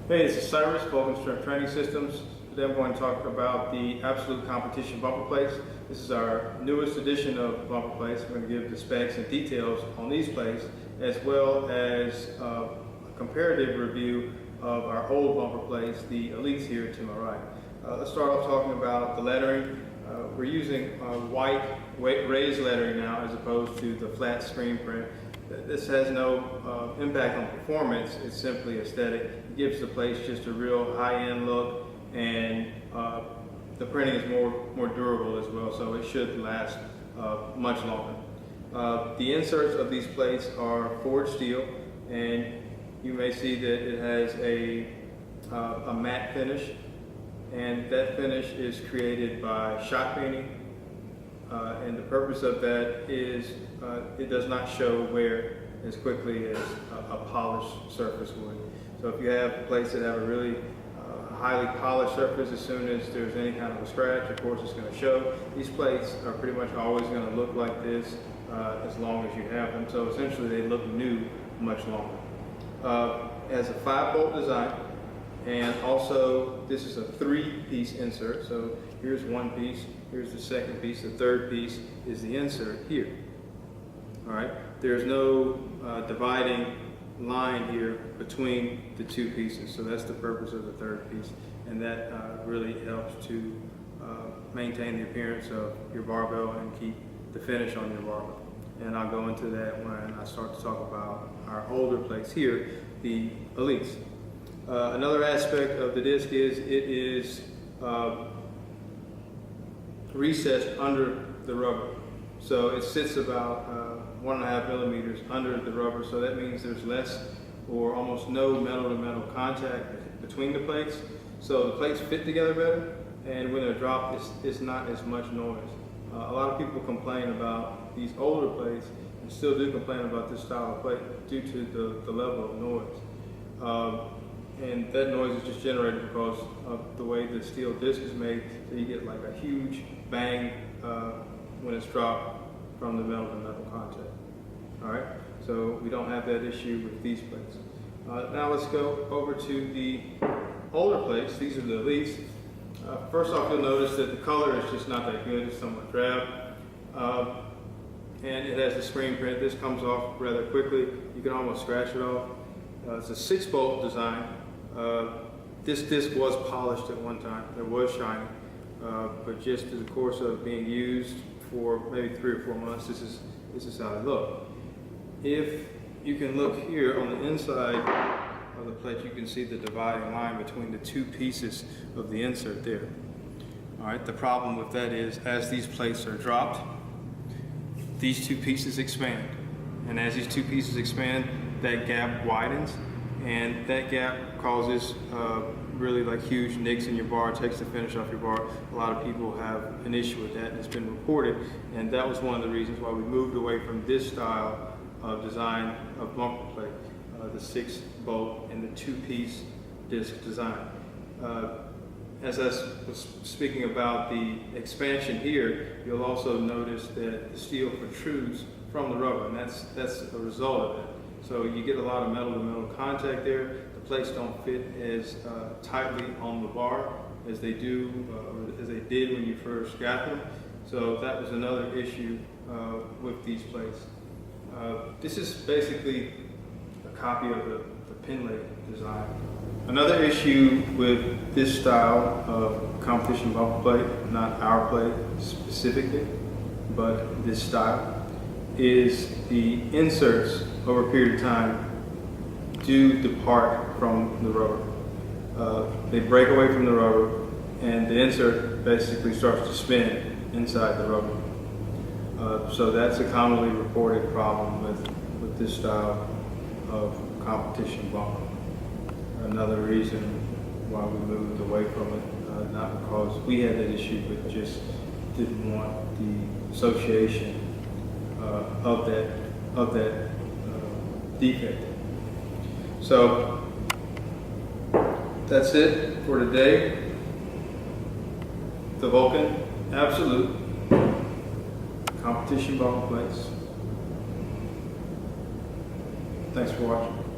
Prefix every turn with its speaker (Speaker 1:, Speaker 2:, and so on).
Speaker 1: Hey, this is Cyrus, Vulcan Strength Training Systems. Today I'm going to talk about the Absolute Competition bumper plates. This is our newest edition of bumper plates. I'm going to give the specs and details on these plates, as well as a comparative review of our old bumper plates, the Elites here to my right. Let's start off talking about the lettering. We're using white raised lettering now as opposed to the flat screen print. This has no impact on performance, it's simply aesthetic. It gives the plates just a real high-end look, and the printing is more durable as well, so it should last much longer. The inserts of these plates are forged steel, and you may see that it has a matte finish, and that finish is created by shot painting. And the purpose of that is it does not show wear as quickly as a polished surface would. So if you have plates that have a really highly polished surface, as soon as there's any kind of a scratch, of course it's going to show. These plates are pretty much always going to look like this as long as you have them. So essentially they look new much longer. It has a 5-bolt design, and also this is a 3-piece insert. So here's one piece, here's the second piece, the third piece is the insert here. All right, there's no dividing line here between the two pieces, so that's the purpose of the third piece, and that really helps to maintain the appearance of your barbell and keep the finish on your barbell. And I'll go into that when I start to talk about our older plates here, the Elites. Another aspect of the disc is it is recessed under the rubber. So it sits about 1.5 millimeters under the rubber, so that means there's less or almost no metal-to-metal contact between the plates. So the plates fit together better, and when they're dropped, it's not as much noise. A lot of people complain about these older plates, and still do complain about this style of plate due to the level of noise. And that noise is just generated because of the way the steel disc is made, so you get like a huge bang when it's dropped from the metal-to-metal contact. All right, so we don't have that issue with these plates. Now let's go over to the older plates. These are the Elites. First off, you'll notice that the color is just not that good. It's somewhat drab. And it has the screen print. This comes off rather quickly. You can almost scratch it off. It's a 6-bolt design. This disc was polished at one time. It was shiny. But just in the course of being used for maybe 3 or 4 months, this is how they look. If you can look here on the inside of the plate, you can see the dividing line between the two pieces of the insert there. All right, the problem with that is as these plates are dropped, these two pieces expand. And as these two pieces expand, that gap widens, and that gap causes really like huge nicks in your bar, takes the finish off your bar. A lot of people have an issue with that, and it's been reported, and that was one of the reasons why we moved away from this style of design of bumper plate, the 6-bolt and the 2-piece disc design. As I was speaking about the expansion here, you'll also notice that the steel protrudes from the rubber, and that's a result of it. So you get a lot of metal-to-metal contact there. The plates don't fit as tightly on the bar as they do, or as they did when you first got them. So that was another issue with these plates. This is basically a copy of the Pinlay design. Another issue with this style of competition bumper plate, not our plate specifically, but this style, is the inserts over a period of time do depart from the rubber. They break away from the rubber, and the insert basically starts to spin inside the rubber. So that's a commonly reported problem with this style of competition bumper. Another reason why we moved away from it, not because we had that issue, but just didn't want the association of that defect. So that's it for today. The Vulcan Absolute Competition competition bumper plates. Thanks for watching.